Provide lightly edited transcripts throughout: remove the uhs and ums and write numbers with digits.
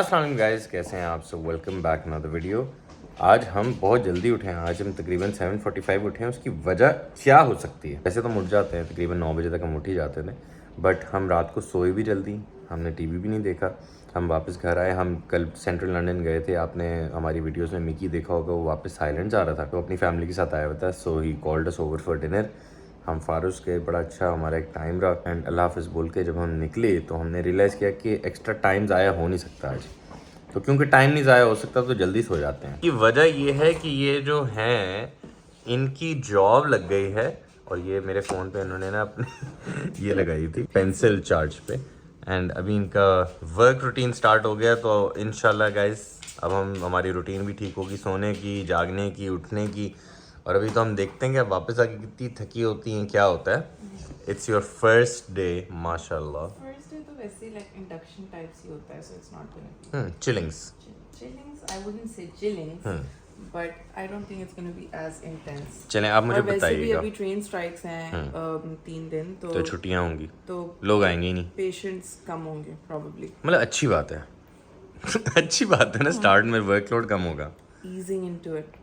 अस्सलाम गाइस, कैसे हैं आप सब। Welcome back another video. आज हम बहुत जल्दी उठे हैं। आज हम तकरीबन 7:45 उठे हैं। उसकी वजह क्या हो सकती है? वैसे तो हम उठ जाते हैं, तकरीबन 9 बजे तक हम उठ ही जाते थे, बट हम रात को सोए भी जल्दी, हमने टीवी भी नहीं देखा। हम वापस घर आए। हम कल सेंट्रल लंदन गए थे। आपने हमारी वीडियोस में मिकी देखा होगा, वो वापस थाईलैंड जा रहा था, तो अपनी फैमिली के साथ आया हुआ था। So he called us over for dinner. हम फारूस के, बड़ा अच्छा हमारा एक टाइम रहा एंड अल्लाह हाफ़िज़ बोल के जब हम निकले तो हमने रियलाइज़ किया कि एक्स्ट्रा टाइम ज़ाया हो नहीं सकता आज। तो क्योंकि टाइम नहीं ज़ाया हो सकता तो जल्दी सो जाते हैं। की वजह ये है कि ये जो हैं इनकी जॉब लग गई है, और ये मेरे फ़ोन पे इन्होंने ना अपनी ये लगाई थी पेंसिल चार्ज पे, एंड अभी इनका वर्क रूटीन स्टार्ट हो गया। तो इंशाल्लाह गाइस अब हमारी रूटीन भी ठीक होगी, सोने की, जागने की, उठने की। और अभी तो हम देखते हैं कि अब वापस आके कितनी थकी होती हैं, क्या होता है। इट्स योर फर्स्ट डे माशाल्लाह। फर्स्ट डे तो वैसे ही लाइक इंडक्शन टाइप सी होता है, so it's not gonna be chillings. Chillings. I wouldn't say chillings, but I don't think it's gonna be as intense. चलें, आप मुझे और वैसे भी बताइएगा। अभी ट्रेन स्ट्राइक्स हैं 3 दिन, तो छुट्टियां होंगी तो लोग आएंगे ही नहीं, पेशेंट्स कम होंगे प्रॉब्ली। मतलब अच्छी बात है। अच्छी बात है ना, स्टार्ट में वर्कलोड कम होगा। ईजिंग इनटू इट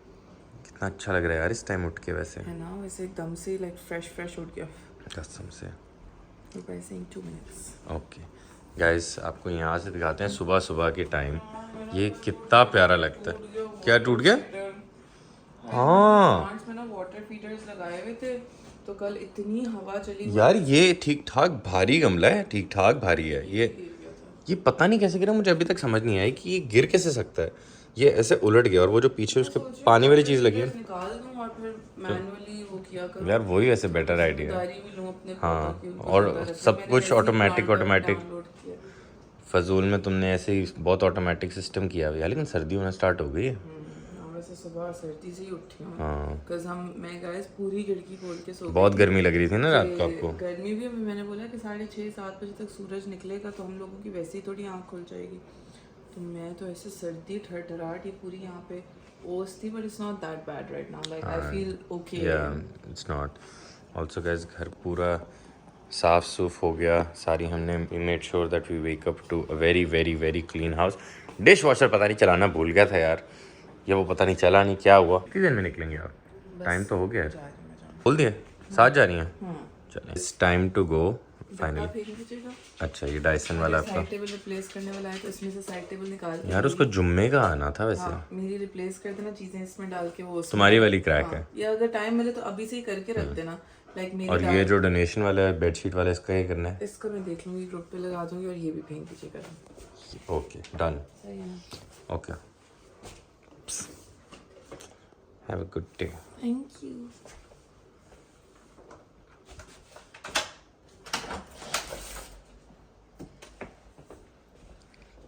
कितना अच्छा लग रहा है यार इस टाइम उठ के, वैसे है ना, वैसे एकदम से लाइक फ्रेश उठ गया कसम से। by saying 2 minutes. Okay guys, आपको यहाँ से दिखाते हैं सुबह सुबह के टाइम। ये कितना प्यारा लगता है। क्या टूट गया? हाँ प्लांट्स में ना वाटर फीडर्स लगाए हुए थे, तो कल इतनी हवा चली यार, ये ठीक ठाक भारी गमला है, ठीक ठाक भारी है ये पता नहीं कैसे गिरा, मुझे अभी तक समझ नहीं आई कि ये गिर कैसे सकता है। ये ऐसे उलट गया, और वो जो पीछे उसके पानी वाली चीज़ लगी है, निकाल दूं और फिर मैनुअली वो किया करूं। यार वही वैसे बेटर आइडिया है। भी लूं अपने हाँ, पौधों की, और सब कुछ ऑटोमेटिक डाउनलोड किया। फजूल में तुमने ऐसे ही बहुत ऑटोमेटिक सिस्टम किया हुआ है, लेकिन सर्दी होना स्टार्ट हो गई है। वैसे सुबह सर्दी से ही उठी हूँ, हाँ, बिकॉज मैं गाइस पूरी खिड़की खोल के सो बहुत गर्मी लग रही थी ना रात को कि आपको। गर्मी भी अभी मैंने बोला कि 6:30-7 बजे तक सूरज निकलेगा तो हम लोगों की वैसे ही थोड़ी आँख खुल जाएगी। तो मैं तो ऐसे सर्दी ठरठराहट ये पूरी यहाँ पे ओस थी, but it's not that bad right now, like I feel okay. या इट्स नॉट। ऑल्सो गाइस, घर पूरा साफ सूफ हो गया। सारी हमने made sure that we wake up to a very very very clean house. Dish washer पता नहीं चलाना भूल गया था यार, ये वो पता नहीं चला नहीं क्या हुआ। कितनी देर में निकलेंगे आप? टाइम तो हो गया है। बोल दिए साथ जा रही हैं। चलें, it's time to go finally. अच्छा, ये डायसन वाला आपका साइड टेबल रिप्लेस करने वाला है, तो इसमें से साइड टेबल निकाल के यार, उसको जुम्मे का आना था वैसे। हाँ, मेरी रिप्लेस कर देना चीजें इसमें डाल के, वो तुम्हारी वाली क्रैक है। या अगर टाइम मिले तो अभी से ही करके रख देना, लाइक मेरी और ये जो डोनेशन वाला है बेडशीट वाला, इसका क्या करना है? इसको मैं देख लूंगी, ग्रुप पे लगा दूंगी, और ये भी फेंक दीजिएगा। Okay done. सही है ना? Okay, have a good day. Thank you.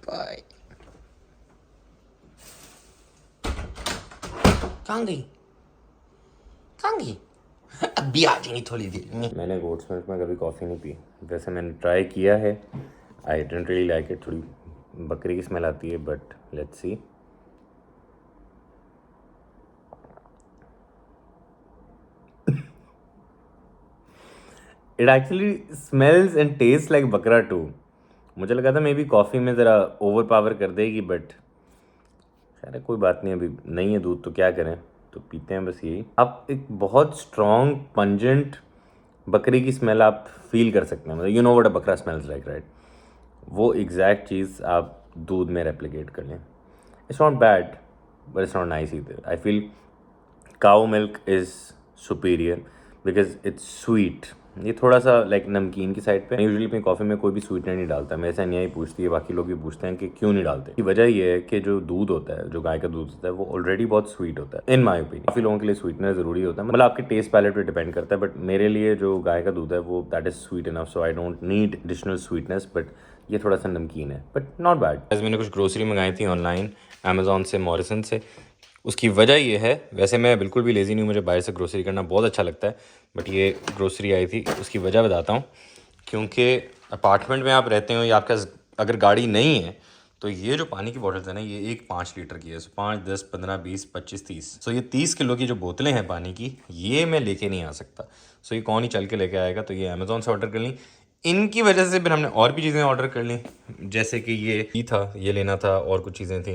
Bye. कहाँ गई? अभी आ जाएंगी थोड़ी देर में। मैंने गोट्स मिल्क में कभी कॉफ़ी नहीं पी, वैसे मैंने ट्राई किया है। आई डेंट रियली लाइक इट, थोड़ी बकरी की स्मेल आती है, but let's see. It actually smells and taste like बकरा टू। मुझे लगा था मे बी कॉफ़ी में ज़रा ओवर पावर कर देगी, बट खैर कोई बात नहीं, अभी नहीं है दूध तो क्या करें, तो पीते हैं बस यही। आप एक बहुत स्ट्रॉन्ग पंजेंट बकरी की स्मेल आप फील कर सकते हैं, मतलब यू नो व्हाट अ बकरा स्मेल्स लाइक राइट, वो एग्जैक्ट चीज़ आप दूध में रेप्लिकेट कर लें। It's not bad but it's not nice either. I feel cow milk is superior because it's sweet. ये थोड़ा सा लाइक नमकीन की साइड पे। यूजुअली अपनी कॉफ़ी में कोई भी स्वीटनर नहीं डालता, मेरे से नहीं पूछती है, बाकी लोग भी पूछते हैं कि क्यों नहीं डालते। की वजह ये है कि जो दूध होता है, जो गाय का दूध होता है, वो ऑलरेडी बहुत स्वीट होता है इन माई ओपिनियन। काफ़ी लोगों के लिए स्वीटनर ज़रूरी होता है, मतलब आपके टेस्ट पैलेट पे डिपेंड करता है, बट मेरे लिए जो गाय का दूध है वो that is sweet enough, so I don't need additional sweetness, but ये थोड़ा सा नमकीन है, बट नॉट बैड। मैंने कुछ ग्रोसरी मंगाई थी ऑनलाइन अमेजोन से, मॉरिसन से। उसकी वजह ये है, वैसे मैं बिल्कुल भी लेज़ी नहीं हूँ, मुझे बाहर से ग्रोसरी करना बहुत अच्छा लगता है, बट ये ग्रोसरी आई थी, उसकी वजह बताता हूँ। क्योंकि अपार्टमेंट में आप रहते हो या आपके पास अगर गाड़ी नहीं है, तो ये जो पानी की बॉटल्स है ना, ये एक 5 लीटर की है। 5, 10, 15, 20, 25, 30, सो ये 30 किलो की जो बोतलें हैं पानी की, ये मैं लेके नहीं आ सकता। सो ये कौन ही चल के लेके आएगा, तो ये अमेज़ोन से ऑर्डर कर ली। इनकी वजह से फिर हमने और भी चीज़ें ऑर्डर कर ली, जैसे कि ये ही था, ये लेना था, और कुछ चीज़ें थी।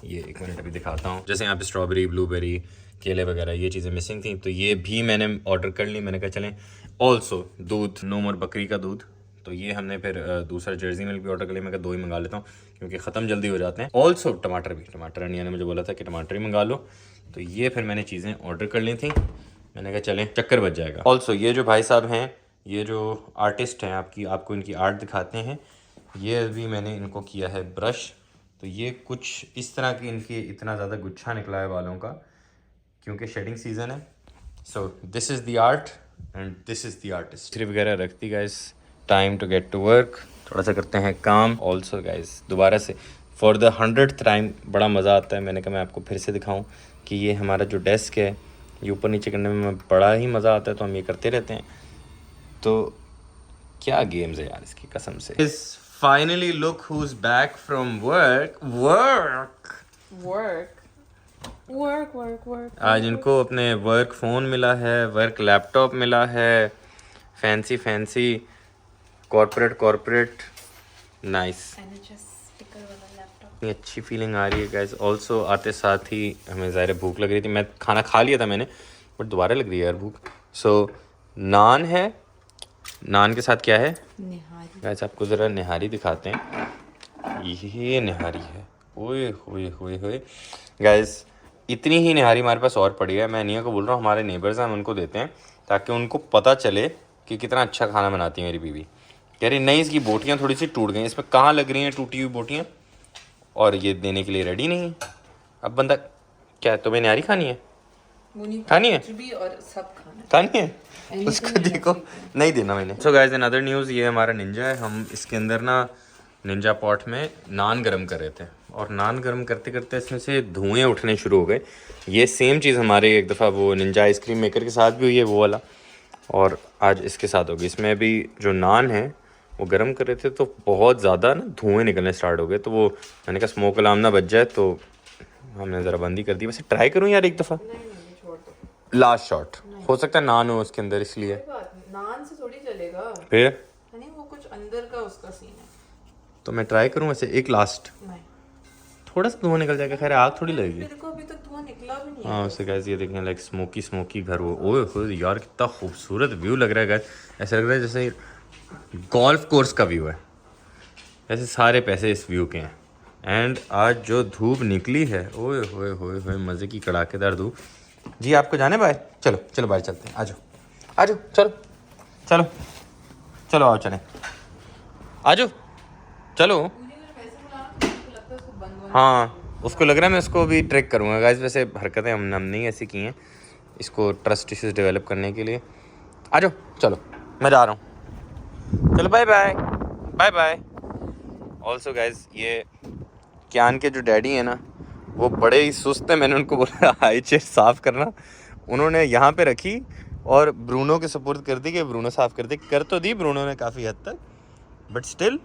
ये 1 मिनट अभी दिखाता हूँ। जैसे यहाँ पे स्ट्रॉबेरी, ब्लूबेरी, केले वगैरह ये चीज़ें मिसिंग थी, तो ये भी मैंने ऑर्डर कर ली। मैंने कहा चलें। ऑल्सो दूध, नो मोर बकरी का दूध, तो ये हमने फिर दूसरा जर्सी मिल्क भी ऑर्डर कर लिया। मैं कहा 2 ही मंगा लेता हूँ क्योंकि ख़त्म जल्दी हो जाते हैं। ऑल्सो टमाटर भी, टमाटर अनिया ने मुझे बोला था कि टमाटर ही मंगा लो, तो ये फिर मैंने चीज़ें ऑर्डर कर ली थी। मैंने कहा चलें, चक्कर बच जाएगा। ऑल्सो ये जो भाई साहब हैं, ये जो आर्टिस्ट हैं, आपको इनकी आर्ट दिखाते हैं। ये अभी मैंने इनको किया है ब्रश, तो ये कुछ इस तरह की इनकी इतना ज़्यादा गुच्छा निकला है बालों का क्योंकि शेडिंग सीज़न है। So this is the art and this is the artist. सिर्फ वगैरह रखती guys, time to get to work, थोड़ा सा करते हैं काम। ऑल्सो गाइस दोबारा से फॉर द 100th टाइम बड़ा मज़ा आता है। मैंने कहा मैं आपको फिर से दिखाऊं कि ये हमारा जो डेस्क है, ये ऊपर नीचे करने में बड़ा ही मज़ा आता है, तो हम ये करते रहते हैं। तो क्या गेम्स है यार इसकी कसम से। इस finally look who is back from work. आज इनको अपने वर्क फ़ोन मिला है, वर्क लैपटॉप मिला है, फैंसी कॉर्पोरेट नाइस। इतनी अच्छी फीलिंग आ रही है गाइस। ऑल्सो आते साथ ही हमें ज़ाहिर भूख लग रही थी। मैं खाना खा लिया था मैंने, बट दोबारा लग रही है यार भूख। सो नान है, नान के साथ क्या है गाइस, आपको ज़रा निहारी दिखाते हैं। ये निहारी है, ओए होए होए होए गाइस। इतनी ही निहारी हमारे पास और पड़ी है। मैं अनिया को बोल रहा हूँ हमारे नेबर्स हैं, हम उनको देते हैं ताकि उनको पता चले कि कितना अच्छा खाना बनाती है मेरी बीवी। कह रही नहीं, इसकी बोटियाँ थोड़ी सी टूट गई, इसमें कहाँ लग रही हैं टूटी हुई बोटियाँ, और ये देने के लिए रेडी नहीं है। अब बंदा क्या, तुम्हें निहारी खानी है, खानी है, और सब खानी है, उसको देखो नहीं देना मैंने। So guys in other news, ये हमारा निंजा है। हम इसके अंदर ना निंजा पॉट में नान गरम कर रहे थे, और नान गरम करते करते इसमें से धुएं उठने शुरू हो गए। ये सेम चीज़ हमारे एक दफ़ा वो निंजा आइसक्रीम मेकर के साथ भी हुई है, वो वाला, और आज इसके साथ होगी। इसमें अभी जो नान है वो गरम कर रहे थे, तो बहुत ज़्यादा ना धुएँ निकलने स्टार्ट हो गए। तो वो मैंने कहा स्मोक अलार्म ना बच जाए, तो हमने ज़रा बंदी कर दी। वैसे ट्राई करूँ यार एक दफ़ा, लास्ट शॉट हो सकता है नान हो उसके अंदर, इसलिए नान से थोड़ी चलेगा फिर नहीं, वो कुछ अंदर का उसका सीन है। तो मैं ट्राई करूँ वैसे एक लास्ट, नहीं, थोड़ा सा धुआं निकल जाएगा, खैर आग थोड़ी लगेगी। मेरे को अभी तक धुआं निकला भी नहीं है। हाँ उससे गैस ये देखें, लाइक स्मोकी घर। वो ओए होए यार कितना खूबसूरत व्यू लग रहा है गैस। ऐसा लग रहा है जैसे गोल्फ कोर्स का व्यू है, ऐसे सारे पैसे इस व्यू के हैं। एंड आज जो धूप निकली है, ओए होए होए होए, मज़े की कड़ाकेदार धूप। जी आपको जाने बाहर, चलो चलो बाहर चलते हैं, आ जाओ आ जाओ, चलो चलो चलो आओ चलें, आ जाओ चलो। हाँ उसको लग रहा है मैं उसको भी ट्रैक करूँगा गाइस। वैसे हरकतें हम नहीं ऐसी की हैं इसको ट्रस्ट इश्यूज डेवलप करने के लिए। आ जाओ चलो, मैं जा रहा हूँ, चलो bye bye bye bye. Also guys ये क्यान के जो डैडी हैं ना, वो बड़े ही सुस्त हैं। मैंने उनको बोला हाई चेयर साफ़ करना, उन्होंने यहाँ पे रखी और ब्रूनो के सपोर्ट कर दी कि ब्रूनो साफ़ कर दे। कर तो दी ब्रूनो ने काफ़ी हद तक, but still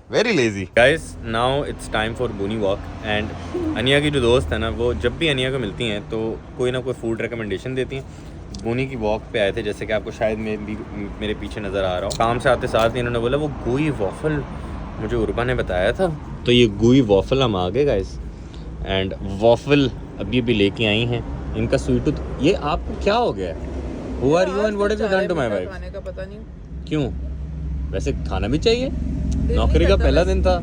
very lazy. Guys now it's time for Boonie walk. And Ania की जो दोस्त है ना, वो जब भी अनिया को मिलती हैं तो कोई ना कोई फूड रिकमेंडेशन देती हैं। बूनी की वॉक पे आए थे, जैसे कि आपको शायद मेरे पीछे नज़र आ रहा हो। काम से आते साथ ही इन्होंने बोला वो गुई वॉफल मुझे उर्बा ने बताया था, तो ये गुई वॉफल हम आ गए गाइस। एंड वॉफल अभी भी लेके आई हैं। इनका स्वीट टूथ, ये आपको क्या हो गया है? Who are you and what have you done to my wife? खाने का पता नहीं क्यों? वैसे खाना भी चाहिए, नौकरी का पहला दिन था,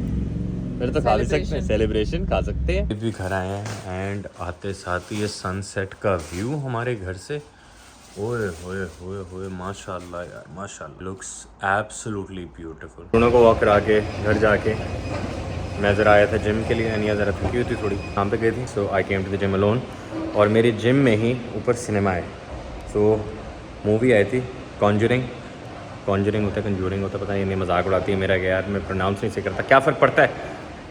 फिर तो खा भी सकते हैं, सेलिब्रेशन खा सकते हैं। भी घर आए हैं एंड आते साथ ही ये सनसेट का व्यू हमारे घर से, ओए होए होए होए, माशाल्लाह यार माशाल्लाह, लुक्स एब्सोल्युटली ब्यूटीफुल। दोनों को वॉक करा के घर जाके मैं ज़रा आया था जिम के लिए। अनिया ज़रा थकी हुई थी, थोड़ी काम पे गई थी, so I came to the gym alone. और मेरी जिम में ही ऊपर सिनेमा है, सो मूवी आई थी कॉन्जरिंग होता है कंजूरिंग होता है, पता नहीं, इन्हें मजाक उड़ाती है मेरा कि यार मैं प्रोनाउंस नहीं से करता, क्या फ़र्क पड़ता है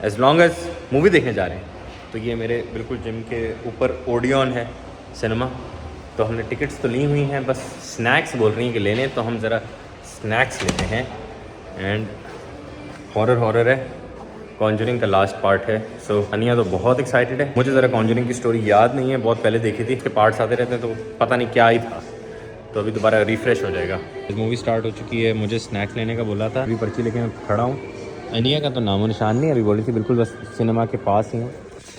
एज लॉन्ग एज मूवी देखने जा रहे हैं। तो ये मेरे बिल्कुल जिम के ऊपर ओडियन है सिनेमा, तो हमने टिकट्स तो ली हुई हैं, बस स्नैक्स बोल रही हैं कि लेने, तो हम ज़रा स्नैक्स लेते हैं। एंड हॉरर है, कॉन्जरिंग का लास्ट पार्ट है। सो अनिया तो बहुत एक्साइटेड है। मुझे ज़रा कॉन्जरिंग की स्टोरी याद नहीं है, बहुत पहले देखी थी, इसके पार्ट्स आते रहते हैं तो पता नहीं क्या ही था, तो अभी दोबारा रिफ़्रेश हो जाएगा। मूवी स्टार्ट हो चुकी है, मुझे स्नैक्स लेने का बोला था, अभी पर्ची लेके मैं खड़ा हूँ। अनिया का तो नामो निशान नहीं, अभी बोली थी बिल्कुल बस सिनेमा के पास ही हूँ।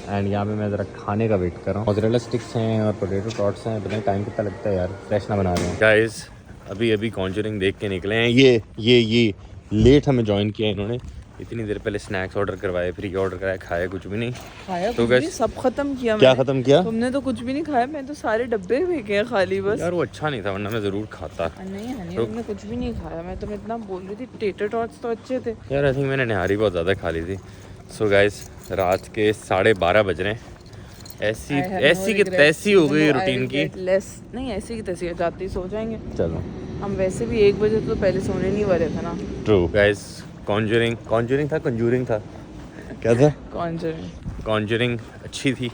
एंड यहाँ पे मैं ज़रा खाने का वेट कर रहा हूँ। मोज़रेला स्टिक्स हैं और पोटैटो टॉट्स हैं, पता नहीं टाइम कितना लगता है यार, फ्रेश ना बना रहे हैं। गाइस अभी कॉन्जरिंग देख के निकले हैं। ये लेट हमें ज्वाइन किया इन्होंने, इतनी देर पहले स्नैक्स ऑर्डर करवाए, फिर ये ऑर्डर कराया, खाया कुछ भी नहीं। खाया तो कुछ भी, सब खत्म किया क्या मैंने। ख़त्म किया? तुमने तो कुछ भी नहीं खाया, मैं तो सारे डब्बे फेंके हैं खाली बस। यार वो अच्छा नहीं था, वरना मैं ज़रूर खाता। नहीं हनी, तुमने कुछ भी नहीं खाया, मैं तुम्हें इतना बोल रही थी। टेटर टॉट्स तो अच्छे थे यार। आई थिंक मैंने निहारी बहुत ज़्यादा खा ली थी। सो गाइस रात के 12:30 बज रहे हैं। ऐसी की तैसी हो गई रूटीन की। नहीं ऐसी की तैसी, जाते ही सो जाएंगे। चलो हम वैसे भी 1 बजे तो पहले सोने नहीं वाले थे ना। True guys. कॉन्जरिंग था, कंजूरिंग था, क्या था? कॉन्जरिंग अच्छी थी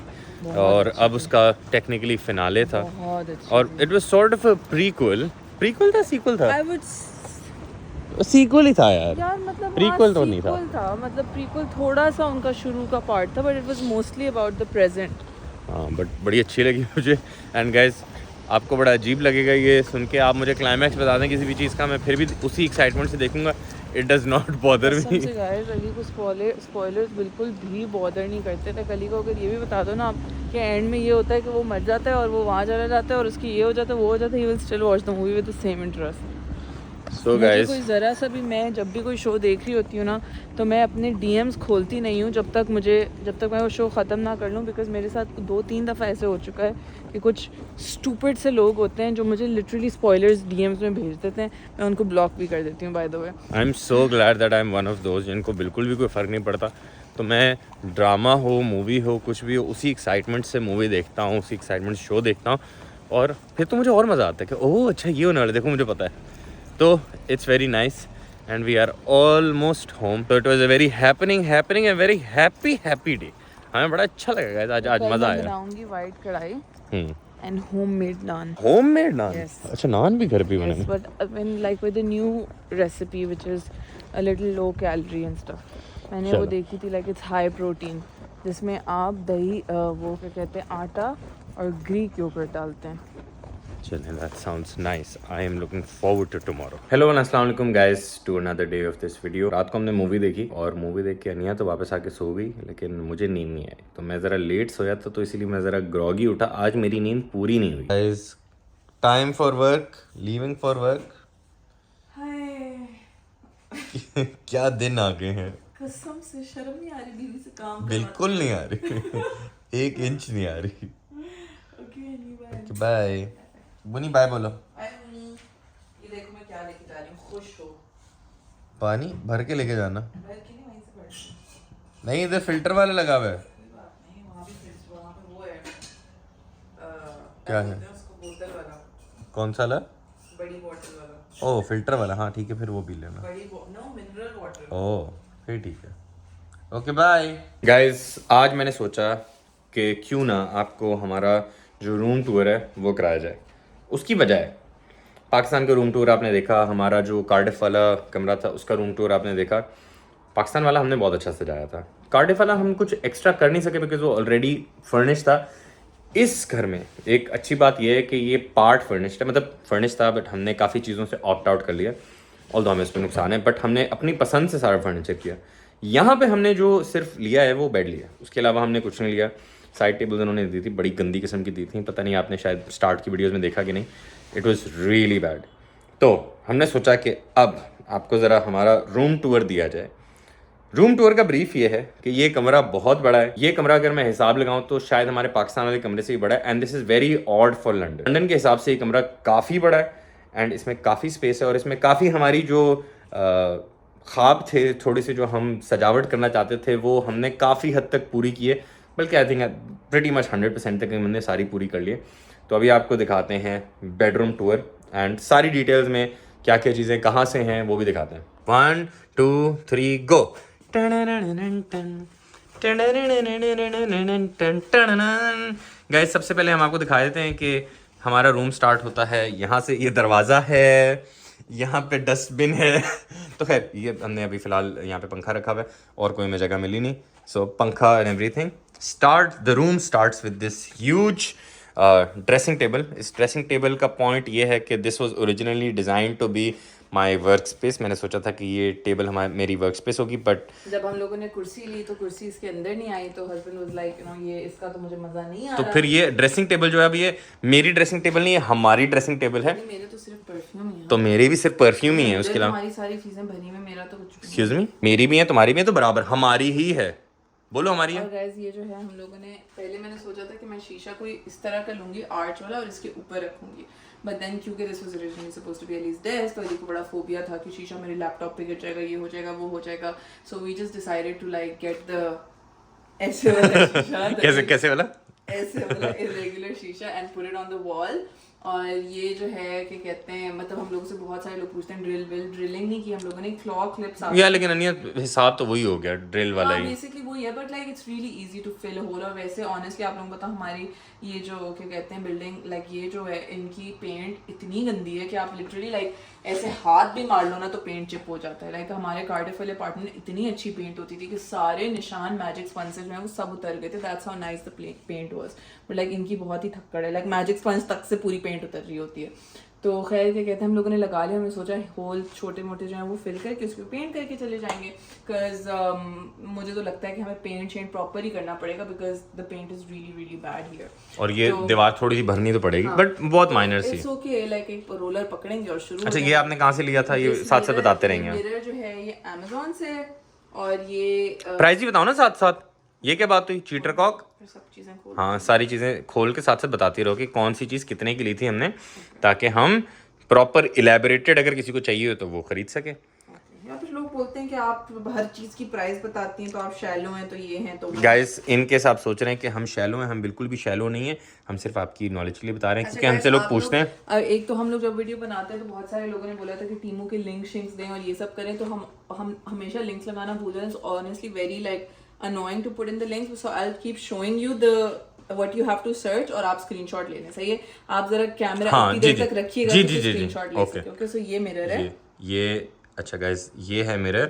और अब उसका टेक्निकली फिनाले था बहुत अच्छा। और it was sort of a prequel था, सीक्वल था। आई वुड सीक्वल ही था यार मतलब प्रीक्वल तो नहीं था। मतलब प्रीक्वल थोड़ा सा उनका शुरू का पार्ट था, but it was mostly about the present. हाँ बट बड़ी अच्छी लगी मुझे। एंड गाइस आपको बड़ा अजीब लगेगा ये सुन के, आप मुझे क्लाइमैक्स बता दें किसी भी चीज़ का, मैं फिर भी उसी एक्साइटमेंट से देखूंगा। It does not bother me. Guys Ali को स्पॉयलर्स बिल्कुल भी बॉदर नहीं करते थे। कली को अगर ये भी बता दो ना आप कि एंड में ये होता है कि वो मर जाता है और वो वहाँ चला जाता है और उसकी ये हो जाता है वो हो जाता है, he will still watch the movie with the same interest. So guys कोई ज़रा सा भी, मैं जब भी कोई शो देख रही होती हूँ ना तो मैं अपने DMs खोलती नहीं हूँ जब तक मैं वो शो ख़त्म ना कर लूँ। बिकॉज मेरे साथ 2-3 दफ़ा ऐसे हो चुका है कि कुछ स्टूपिड से लोग होते हैं जो मुझे लिटरली स्पॉयलर्स DMs में भेज देते हैं, मैं उनको ब्लॉक भी कर देती हूँ by the way. I am so glad that I am one of those जिनको बिल्कुल भी कोई फ़र्क नहीं पड़ता। तो मैं ड्रामा हो, मूवी हो, कुछ भी हो, उसी एक्साइटमेंट से मूवी देखता हूँ, उसी एक्साइटमेंट शो देखता हूँ और फिर तो मुझे और मज़ा आता है कि ओह अच्छा ये होने वाला, देखो मुझे पता है। तो it's very nice and we are almost home. तो it was a very happening and very happy day. हमें बड़ा अच्छा लगेगा आज मज़ा आया। बनाऊंगी वाइट कढ़ाई एंड होममेड नान। Yes. अच्छा नान भी घर पे बने? Yes, but when like with a new recipe which is a little low calorie and stuff. मैंने वो देखी थी like it's high protein, जिसमें आप दही वो क्या कहते हैं आटा और ग्रीक योगर्ट डालते हैं। चलिए that sounds nice. I am looking forward to tomorrow. Hello and अस्सलाम वालेकुम guys to another day of this video. रात को हमने मूवी देखी और मूवी देख के अनिया तो वापस आके सो गई, लेकिन मुझे नींद नहीं आई तो मैं ज़रा लेट सोया था, तो इसीलिए मैं ज़रा ग्रॉगी उठा। आज मेरी नींद पूरी नहीं हुई। Guys, time for work, leaving for work. क्या दिन आ गए हैं, कसम से शर्म नहीं आ रही बीवी से काम बिल्कुल नहीं आ रही 1 इंच नहीं आ रही। ओके बाय बुनी, बाय बोलो। ये देखो मैं क्या लेके जा रही हूँ, खुश हो? पानी भर के लेके जाना। भर के नहीं, वहीं से भर के। नहीं इधर फिल्टर वाला लगा हुआ है। कोई बात नहीं, वहाँ पे वो है क्या है? उसको बोतल वाला। कौन सा वाला? बड़ी बोतल वाला। ओह फिल्टर वाला, हाँ ठीक है फिर वो पी लेना। No mineral water. ओह फिर ठीक है, ओके बाय। गाइस आज मैंने सोचा कि क्यों ना आपको हमारा जो रूम टूर है वो कराया जाए। उसकी वजह है पाकिस्तान का रूम टूर आपने देखा, हमारा जो कार्डिफ वाला कमरा था उसका रूम टूर आपने देखा। पाकिस्तान वाला हमने बहुत अच्छा सजाया था, कार्डिफ वाला हम कुछ एक्स्ट्रा कर नहीं सके बिकॉज वो ऑलरेडी फर्निश था। इस घर में एक अच्छी बात यह है कि ये पार्ट फर्निश्ड है, मतलब फर्निश था बट हमने काफ़ी चीज़ों से ऑप्ट आउट कर लिया। ऑल्दो हमें इसमें नुकसान है बट हमने अपनी पसंद से सारा फर्नीचर किया। यहाँ पे हमने जो सिर्फ लिया है वो बेड लिया, उसके अलावा हमने कुछ नहीं लिया। साइड टेबल उन्होंने दी थी, बड़ी गंदी किस्म की दी थी, पता नहीं आपने शायद स्टार्ट की वीडियोस में देखा कि नहीं। It was really bad. तो हमने सोचा कि अब आपको ज़रा हमारा रूम टूर दिया जाए। रूम टूर का ब्रीफ ये है कि ये कमरा बहुत बड़ा है। ये कमरा अगर मैं हिसाब लगाऊं तो शायद हमारे पाकिस्तान वाले कमरे से ही बड़ा है and this is very odd for London. London के हिसाब से ये कमरा काफ़ी बड़ा है एंड इसमें काफ़ी स्पेस है और इसमें काफ़ी हमारी जो ख्वाब थे, थोड़ी सी जो हम सजावट करना चाहते थे वो हमने काफ़ी हद तक पूरी की है, बल्कि आई थिंक प्रीटी मच 100% तक हमने सारी पूरी कर ली है। तो अभी आपको दिखाते हैं बेडरूम टूर एंड सारी डिटेल्स में क्या क्या चीज़ें कहाँ से हैं वो भी दिखाते हैं। 1 2 3 गो। गाइस सबसे पहले हम आपको दिखा देते हैं कि हमारा रूम स्टार्ट होता है यहाँ से। ये दरवाज़ा है, यहाँ पे डस्टबिन है तो खैर ये हमने अभी फ़िलहाल यहाँ पे पंखा रखा हुआ है और कोई हमें जगह मिली नहीं, सो पंखा and everything. The room starts with this huge dressing table, इस ड्रेसिंग टेबल का पॉइंट ये है कि this was originally design to be my work space. मैंने सोचा था कि ये टेबल मेरी वर्क स्पेस होगी, बट जब हम लोगों ने कुर्सी ली तो कुर्सी इसके अंदर नहीं आई, तो husband was like you know ये इसका तो मुझे मजा नहीं आ तो रहा। फिर ये ड्रेसिंग टेबल जो है, अब ये मेरी ड्रेसिंग टेबल नहीं है, हमारी ड्रेसिंग टेबल है। नहीं, मेरे तो सिर्फ परफ्यूम ही है। तो मेरी भी सिर्फ परफ्यूम ही है, उसके अलावा हमारी सारी चीजें भरी में, मेरा तो कुछ भी नहीं। एक्सक्यूज मी, मेरी भी है तुम्हारी भी है, तो बराबर हमारी ही है, बोलो हमारी है। और गाइस ये जो है हम लोगों ने पहले मैंने सोचा था कि मैं शीशा कोई इस तरह का लूंगी आर्च वाला और इसके ऊपर रखूंगी, बट देन क्योंकि this was originally supposed to be Ali's desk, तो अली को बड़ा फोबिया था कि शीशा मेरे लैपटॉप पे गिर जाएगा, ये हो जाएगा, वो हो जाएगा, so we just decided to like get the ऐसे वाला शीशा कैसे वाला? ऐसे वाला इरेगुलर शीशा and put it on the wall. और ये जो है कि कहते हैं, मतलब हम लोगों से बहुत सारे लोग पूछते हैं ड्रिलिंग नहीं की हम लोगों ने, क्लॉ क्लिप्स यार लेकिन अनिया हिसाब तो वही हो गया, ड्रिल वाला ही। बेसिकली वही है, but like it's really easy to fill hole. और वैसे ऑनेस्टली आप लोगों को पता हमारी ये जो क्या कहते हैं बिल्डिंग, लाइक ये जो है इनकी पेंट इतनी गंदी है कि आप लिटरली लाइक ऐसे हाथ भी मार लो ना तो पेंट चिप हो जाता है। लाइक हमारे कार्डिफ वाले अपार्टमेंट में इतनी अच्छी पेंट होती थी कि सारे निशान मैजिक स्पंज से जो है वो सब उतर गए थे। That's how nice the paint was, but like इनकी बहुत ही थक्कड़ है, लाइक मैजिक स्पंज तक से पूरी पेंट उतर रही होती है। तो खैर क्या कहते हैं हम लोगों ने लगा लिया, हमने सोचा होल छोटे मोटे जो हैं वो फिल करके उसको पेंट करके चले जाएंगे, बिकॉज मुझे तो लगता है कि हमें पेंट शेंट प्रॉपर ही करना पड़ेगा, because the paint is really really bad here. और ये दीवार थोड़ी सी भरनी तो पड़ेगी, बट बहुत माइनर सी। इट्स ओके, लाइक एक रोलर पकड़ेंगे और शुरू। अच्छा, ये आपने कहाँ से लिया था? ये साथ साथ बताते रहेंगे। मिरर जो है ये अमेज़न से है, और ये प्राइस ही बताओ ना साथ साथ। ये क्या बात हुई, चीटर कॉक? सब चीजें खोल, हाँ, सारी चीज़ें खोल के साथ साथ बताती रहो कि कौन सी चीज़ कितने की ली थी हमने, ताकि हम प्रॉपर इलेबोरेटेड अगर किसी को चाहिए हो तो वो खरीद सके। या फिर लोग बोलते हैं कि आप हर चीज की प्राइस बताती हैं तो आप शैलो हैं, तो ये हैं तो गाइस इनके साथ सोच रहे हैं कि हम शैलो हैं, हम बिल्कुल भी शैलो नहीं है, हम सिर्फ आपकी नॉलेज के लिए बता रहे हैं, क्योंकि हमसे लोग पूछते हैं। एक तो हम लोग जब वीडियो बनाते हैं तो बहुत सारे लोगों ने बोला था कि टीमों के लिंक शिंक्स दें और ये सब करें, तो हम हमेशा लिंक्स लगाना भूल जाते हैं। So honestly very like annoying to put in the links, so I'll keep showing you the what you have to search और आप स्क्रीनशॉट ले लें। सही है, आप जरा कैमरा हाँ, इतनी देर तक रखिएगा तो स्क्रीनशॉट ले ओके। सके। ओके, सो ये मिरर है, ये अच्छा गाइस, ये है मिरर,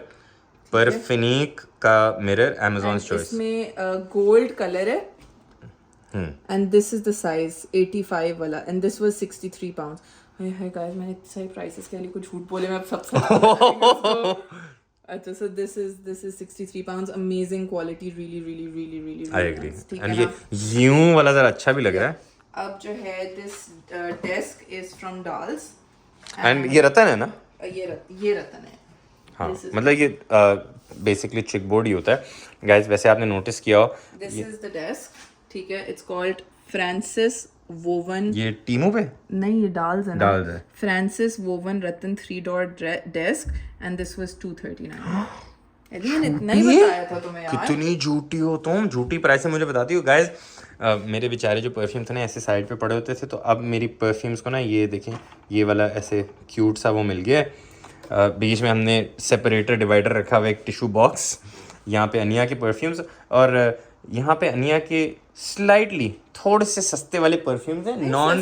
परफिनिक का मिरर, Amazon चॉइस। इसमें गोल्ड कलर है and this is the size 85 वाला and this was 63 pounds. Hi hi guys, मैंने इतने सारे प्राइसेस के लिए कुछ झूठ बोले, मैं अब सब अच्छा, so this is 63 pounds, amazing quality, really I agree. nice, ठीक एंड है ये ना? यूं वाला जरा अच्छा भी लग रहा है। अब जो है this desk is from Dals and ये रतन है ना? ये रतन है। हाँ, मतलब ये बेसिकली चिक बोर्ड ही होता है गाइस। वैसे आपने नोटिस किया हो, This is the desk, ठीक है, it's called Francis Woven। ये टीमों पे नहीं, ये डाल्स है ना, डाल्स है। Francis Woven Ratan 3-dot desk and this was 239। मैंने इतना ही बताया था तुम्हें यार। कितनी झूठी हो तुम, झूठी प्राइस मुझे बताती हो गाइस। मेरे बेचारे जो परफ्यूम थे ना ऐसे साइड पे पड़े होते थे, तो अब मेरी परफ्यूम्स को ना ये देखें, ये वाला ऐसे क्यूट सा वो मिल गया है। बीच में हमने सेपरेटर डिवाइडर रखा हुआ, एक टिश्यू बॉक्स, यहाँ पे अनिया के परफ्यूम्स, और यहाँ पे अनिया के स्लाइटली थोड़े से सस्ते वाले परफ्यूम्स हैं, नॉन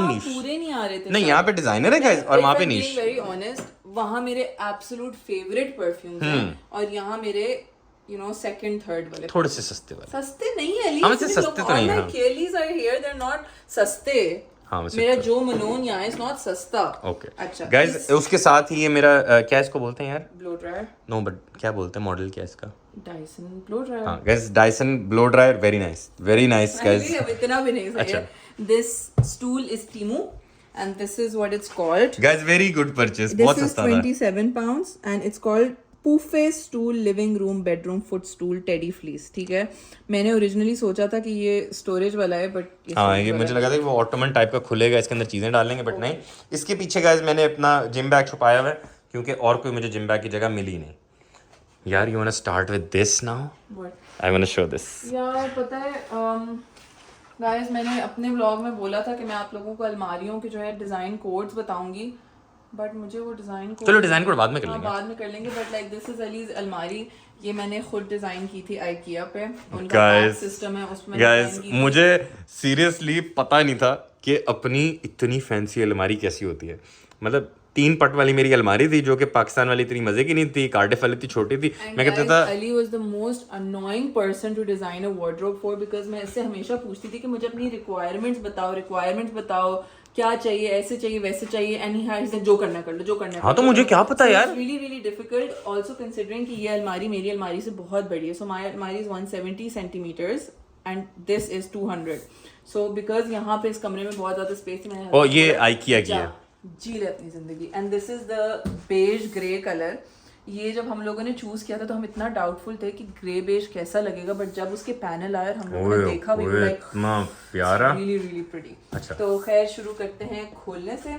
निश। पूरे नहीं आ रहे थे। नहीं, यहाँ पे डिजाइनर है गाइस, और वहाँ पे निश। वेरी ऑनेस्ट, वहाँ मेरे एब्सोल्यूट फेवरेट परफ्यूम्स हैं और यहाँ मेरे यू नो सेकंड थर्ड वाले थोड़े से सस्ते वाले। सस्ते नहीं है, हम से सस्ते तो नहीं है। Kelly's are here, they are not सस्ते। हाँ, मेरा जो मनोन यहाँ इज नॉट सस्ता। ओके अच्छा गाइस, उसके साथ ही ये मेरा क्या इसको बोलते हैं यार? Blow dryer. नो, बट क्या बोलते हैं, मॉडल क्या है इसका? Dyson blow dryer. हाँ guys, Dyson blow dryer, very nice guys. इतना भी नहीं सही है। This stool is Temu and this is what it's called. Guys, very good purchase. बहुत सस्ता था। This is 27 pounds and it's called Puffet Stool Living Room Bedroom Footstool Teddy Fleece। ठीक है, मैंने ओरिजिनली सोचा था कि ये स्टोरेज वाला है, बट हाँ, ये मुझे लगा था कि वो ऑटोमन टाइप का खुलेगा, इसके अंदर चीजें डालेंगे, बट नहीं। इसके पीछे गाइस मैंने अपना जिम बैग छुपाया हुआ है, क्योंकि और कोई मुझे जिम बैग की जगह मिली नहीं। यार, you want to start with this now? I want to show this. यार पता है गाइस, मैंने अपने व्लॉग में बोला था कि मैं आप लोगों को अलमारियों के जो है डिजाइन कोड्स बताऊंगी, बट मुझे वो डिजाइन कोड, चलो डिजाइन कोड बाद में कर लेंगे। बाद में कर लेंगे, but like this is allies अलमारी, ये मैंने खुद डिजाइन की थी IKEA पे, उनका सिस्टम है उसमें। गाइस, मुझे सीरियसली पता नहीं था कि अपनी इतनी फैंसी अलमारी कैसी होती है। मतलब 3 पट वाली मेरी अलमारी थी जो कि पाकिस्तान वाली इतनी मजे की नहीं थी, कार्डिफ वाली थी, छोटी थी। मैं कहता था Ali was the most annoying person to design a wardrobe for because मैं इससे हमेशा पूछती थी कि मुझे अपनी requirements बताओ क्या चाहिए, ऐसे चाहिए वैसे चाहिए, एंड ही हैड जो करना कर लो, जो करना। हाँ तो मुझे क्या पता यार। really difficult also considering कि ये अलमारी मेरी अलमारी से बहुत बड़ी है। So my अलमारी is 170 centimeters and this is 200. So because यहाँ पे इस कमरे में बहुत ज़्यादा स्पेस है, और ये IKEA की है, जी ले अपनी जिंदगी। And this is the beige grey colour. ये जब हम लोगों ने चूज किया था तो हम इतना डाउटफुल थे कि ग्रे बेज कैसा लगेगा, बट जब उसके पैनल आए और हम लोगों ने देखा भी लाइक इतना प्यारा, really pretty। अच्छा तो खैर शुरू करते हैं खोलने से।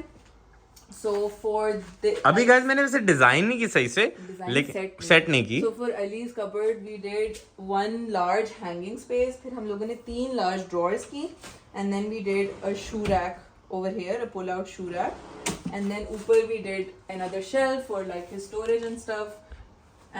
So for the अभी गाइस मैंने वैसे डिजाइन नहीं की सही से, लेकिन सेट नहीं की। So for Ali's cupboard we did 1 large hanging space, फिर हम लोगों ने 3 large drawers की, and then we did a shoe rack over here, a pull out shoe rack, and then ऊपर we did another shelf for like his storage and stuff,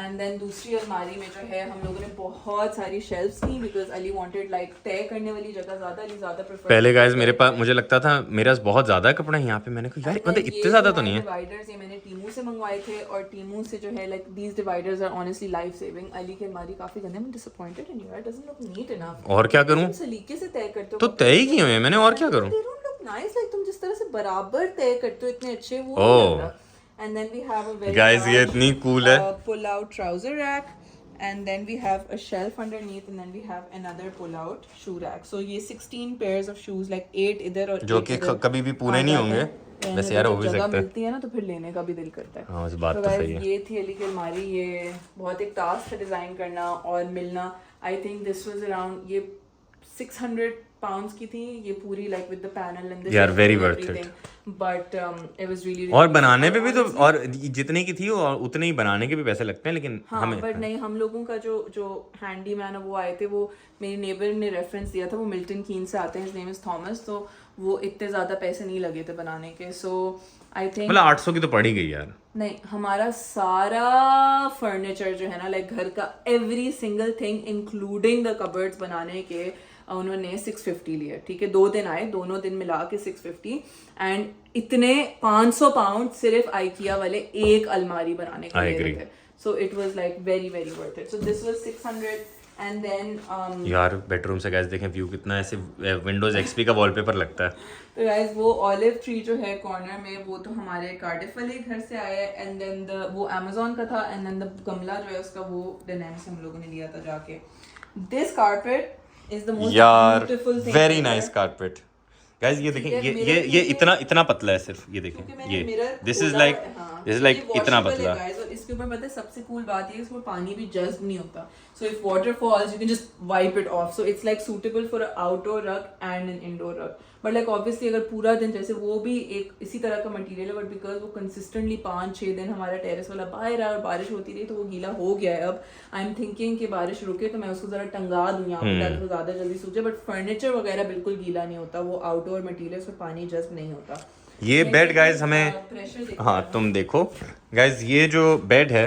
and then दूसरी अलमारी में जो है हम लोगों ने बहुत सारी shelves की because Ali wanted like तय करने वाली जगह ज़्यादा, Ali ज़्यादा prefer। पहले गाइस मेरे पास, मुझे लगता था मेरे पास बहुत ज्यादा कपड़े हैं यहाँ पे, मैंने कहा यार मतलब इतने ज्यादा तो नहीं है। डिवाइडर्स ये मैंने टीमू से मंगवाए थे, और टीमू से जो है like these dividers are honestly life saving। Ali की अलमारी काफी गंदे, I'm disappointed in you, it doesn't look neat enough। और क्या करूँ, तुम सलीके से तय करते हो तो तय ही किए हुए हैं मैंने, और क्या करूँ। They don't look nice, like तुम जिस तरह से बराबर तय करते हो इतने अच्छे, वो नहीं लग रहा। And then we have a very guys ये large, इतनी कूल है। pull out trouser rack, and then we have a shelf underneath, and then we have another pull out shoe rack। So ये 16 pairs of shoes, like 8 इधर और जो 8 कि इधर कभी भी पूरे नहीं होंगे, वैसे यार हो भी जगह सकता है। मिलती है ना तो फिर लेने का भी दिल करता है। हाँ इस बात तो guys, सही है। ये थी अली की अलमारी। ये बहुत एक टास्क था डिजाइन करना और मिलना। I think this was around ये 600 pounds की थी ये पूरी, like with the panel and the यार very and worth everything. it। But it was really और बनाने पे भी तो, और जितने की थी और उतने ही बनाने के भी पैसे लगते हैं, लेकिन हाँ, हमें बट नहीं, हम लोगों का जो हैंडी मैन है वो आए थे, वो मेरी नेबर ने रेफरेंस दिया था, वो मिल्टन कीन से आते हैं, हिज नेम इज थॉमस, तो वो इतने ज़्यादा पैसे नहीं लगे थे बनाने के। सो आई थिंक मतलब 800 की तो पड़ी गई यार। नहीं, हमारा सारा फर्नीचर जो है ना, लाइक घर का every single thing including the cupboards बनाने के उन्होंने 650 लिया। ठीक है, 2 दिन आए, दोनों दिन मिला के 650, एंड इतने 500 पाउंड सिर्फ आइकिया वाले एक अलमारी बनाने के लिए थे। So it was like very worth it. So this was 600 and then यार बेडरूम से गाइस देखें व्यू कितना ऐसे विंडोज एक्सपी का वॉलपेपर लगता है। तो गाइस वो ऑलिव ट्री जो है कॉर्नर में, वो तो हमारे कार्डिफ वाले घर से आया है, एंड देन वो अमेज़न का था, एंड देन द गमला जो है उसका वो डेनम से हम लोगों ने लिया था जाके। This carpet is the most beautiful thing very ever. nice carpet guys। ये देखें, ये इतना पतला है सिर्फ, ये देखें, ये this is like इतना पतला। और इसके ऊपर पता है सबसे कूल बात ये है, इसमें पानी भी जज्ब नहीं होता, so if water falls you can just wipe it off, so it's like suitable for an outdoor rug and an indoor rug। but like obviously अगर पूरा दिन, जैसे वो भी एक इसी तरह का मटेरियल है, बट बिकॉज वो कंसिस्टेंटली 5-6 दिन हमारा टेरेस वाला बाहर रहा और बारिश होती रही तो वो गीला हो गया है। अब आई एम थिंकिंग कि बारिश रुके तो मैं उसको जरा टंगा दूं यहाँ पे ताकि वो ज्यादा जल्दी सूखे, बट फर्नीचर वगैरह बिल्कुल गीला नहीं होता, वो आउटडोर मटेरियल, उसमें पानी जज्ब नहीं होता। ये बेड गाइज हमें, हाँ तुम देखो गाइज, ये जो बेड है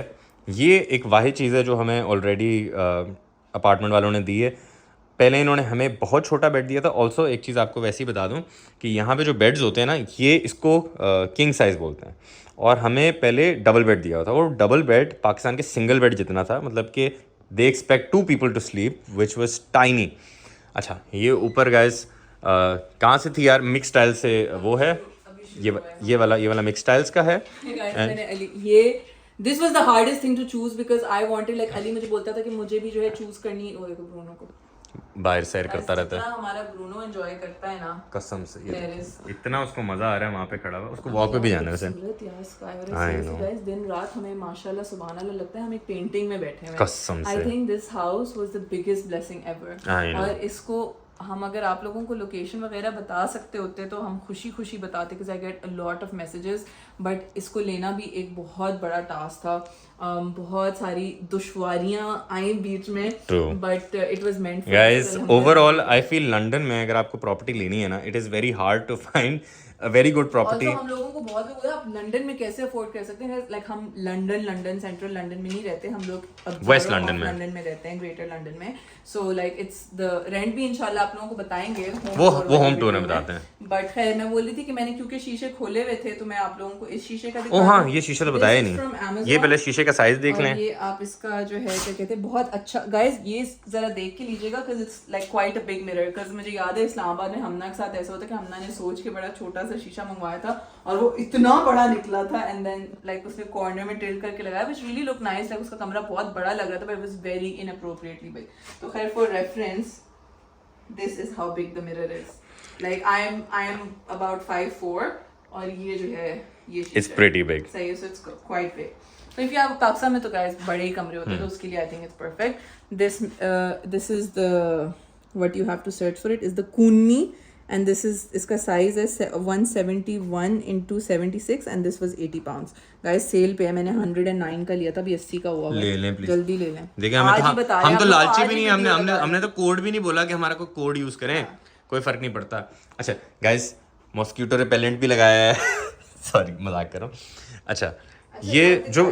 ये एक वाहिद चीज़ है जो हमें ऑलरेडी अपार्टमेंट वालों ने दी है। पहले इन्होंने हमें बहुत छोटा बेड दिया था। ऑल्सो एक चीज़ आपको वैसे ही बता दूं कि यहाँ पे जो बेड्स होते हैं ना, ये इसको किंग साइज़ बोलते हैं, और हमें पहले डबल बेड दिया था, और डबल बेड पाकिस्तान के सिंगल बेड जितना था, मतलब कि they expect 2 people to sleep which was tiny. अच्छा, ये ऊपर गाइस कहाँ से थी यार, मिक्स स्टाइल से वो है, ये वाला मिक्स स्टाइल्स का है। ये this was the hardest thing to choose because I wanted, like Ali मुझे बोलता था कि मुझे भी जो है चूज करनी, वो देखो ब्रूनो को बाहर सैर करता रहता है, हमारा ब्रूनो एंजॉय करता है ना कसम से, इतना उसको मजा आ रहा है वहाँ पे खड़ा हुआ, उसको वॉक पे भी जाना है वैसे। गाइस दिन रात हमें माशाल्लाह सुभान अल्लाह लगता है हम एक पेंटिंग में बैठे हैं कसम से। I think this house was the biggest blessing ever. और इसको हम अगर आप लोगों को लोकेशन वगैरह बता सकते होते तो हम खुशी बताते, because I get a lot of messages, but इसको लेना भी एक बहुत बड़ा टास्क था। बहुत सारी दुश्वारियां आई बीच में, but it was meant. Guys overall I feel London में अगर आपको प्रॉपर्टी लेनी है ना, it is very hard to find very good property. हम लोगों को बहुत लोग आप लंदन में कैसे अफोर्ड कर सकते हैं, लाइक हम लंदन सेंट्रल लंदन में नहीं रहते, हम लोग वेस्ट लंदन में रहते हैं, ग्रेटर लंदन में। So like it's the rent भी इंशाल्लाह आप लोगों को बताएंगे, वो होम टूर में बताते हैं। बट खैर मैं बोल रही थी कि मैंने क्योंकि शीशे खोले हुए थे तो मैं आप लोगों को इस शीशे का ओ हाँ, ये शीशा तो बताया नहीं, ये पहले शीशे का साइज देख लें। ये आप इसका जो है क्या कहते हैं बहुत अच्छा गाइस, ये जरा देख के लीजिएगा because it's like quite a big mirror. Because मुझे याद है इस्लामाबाद में हमना के साथ ऐसा होता है कि हमना ने सोच के बड़ा छोटा सा शीशा मंगवाया था और वो इतना बड़ा निकला था, एंड देन लाइक उसने कॉर्नर में टिल्ट करके लगाया which really look nice, like उसका कमरा बहुत बड़ा लग रहा था but it was very inappropriately big. तो खैर for reference this is how big the mirror is, like I am about 5'4" और ये जो है ये इट्स प्रीटी बिग, सही है, सो इट्स क्वाइट बिग। तो इफ आप पाकिस्तान में तो गाइस बड़े ही कमरे होते हैं तो उसके लिए I think it's perfect. This is the what you have to search for it is the Koonmi, and this is इसका साइज है 171 into 76 and this was 80 pounds। Guys sale पे है, मैंने 109 का लिया था, अभी 80 का हुआ है, ले लें प्लीज, जल्दी ले लें। देखिए हम तो लालची भी नहीं, हमने तो कोड भी नहीं बोला कि हमारा कोई कोड यूज करें, कोई फर्क नहीं पड़ता। अच्छा गाइस मॉस्किटो रिपेलेंट भी लगाया है सॉरी मजाक कर रहा हूँ। अच्छा ये जो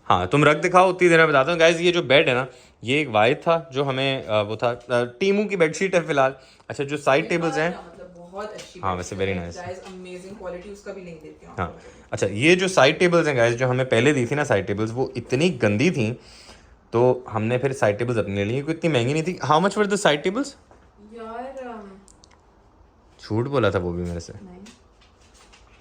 हाँ तुम रख दिखाओ, उतनी देर में बताता हूँ। गाइस ये जो बेड है ना, ये एक वाइट था जो हमें वो था टीमू की बेडशीट है फिलहाल। अच्छा जो साइड टेबल्स हैं बहुत अच्छी, हाँ वैसे very nice, guys amazing quality, उसका भी लिंक देती हूं। हाँ अच्छा ये जो साइड टेबल्स हैं गाइस, जो हमें पहले दी थी ना साइड टेबल्स, वो इतनी गंदी थी तो हमने फिर साइड टेबल्स अपने ले ली, क्योंकि इतनी महंगी नहीं थी। How much were the side tables? यार झूठ बोला था वो भी मेरे से, नहीं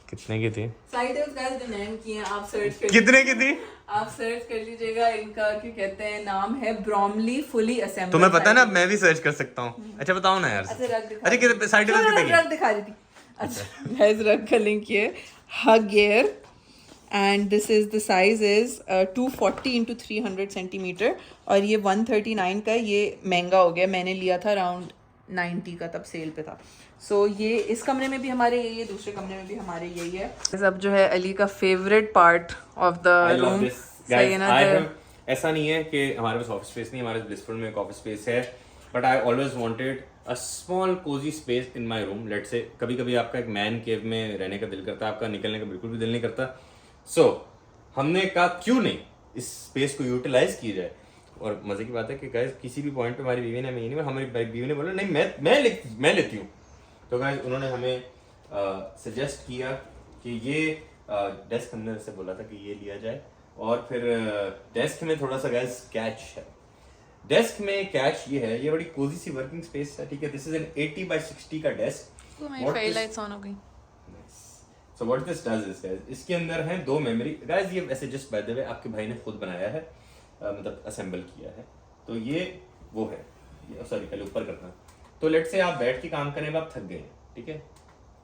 कितने की थी? साइड टेबल्स गाइस जो नेम किए हैं आप सर्च कर कितने की थी? आप सर्च कर लीजिएगा, इनका क्या कहते हैं नाम है ब्रॉमली फुली असेंबल्ड। तुम्हें पता है ना मैं भी सर्च कर सकता हूँ। अच्छा बताओ ना यार। अच्छा कितने साइड टेबल्स कितने की? रख दिखा देती। अच्छा गाइस रख का लिंक ये हगियर, and this is the size is 240 into 300 centimetre और ये 139 का, ये महंगा हो गया, मैंने लिया था अराउंड 90 का, तब सेल पे था। सो ये इस कमरे में भी हमारे यही है, दूसरे कमरे में भी हमारे यही है। अब जो है अली का favourite part of the room, सही है ना? ऐसा नहीं है कि हमारे पास ऑफिस स्पेस नहीं, हमारे ब्लिसफुल में एक ऑफिस स्पेस है, but I always wanted a small cosy space in my room. Let's say कभी कभी आपका एक मैन केव में रहने का दिल करता है, आपका निकलने का बिल्कुल भी दिल नहीं करता। सो हमने कहा क्यों नहीं इस स्पेस को यूटिलाइज की जाए। और मजे की बात है कि गाइस किसी भी पॉइंट पे हमारी बीवी ने, मैं नहीं, हमारी बीवी ने बोला नहीं मैं लेती हूँ। तो गाइस उन्होंने हमें सजेस्ट किया कि ये डेस्क, हमने उससे बोला था कि ये लिया जाए, और फिर डेस्क में थोड़ा सा गाइस कैच है। डेस्क में कैच ये है, ये बड़ी कोजी सी वर्किंग स्पेस है, ठीक है। दिस इज एन 80 by 60 का डेस्क। लाइट्स ऑन हो गई। So what this does is guys, इसके अंदर हैं 2 मेमोरी। गाइस ये वैसे जस्ट बाय द वे आपके भाई ने खुद बनाया है, मतलब असेंबल किया है। तो ये वो है, ये सॉरी पहले ऊपर करना। तो लेट्स से आप बैठ के काम करने में आप थक गए, ठीक है,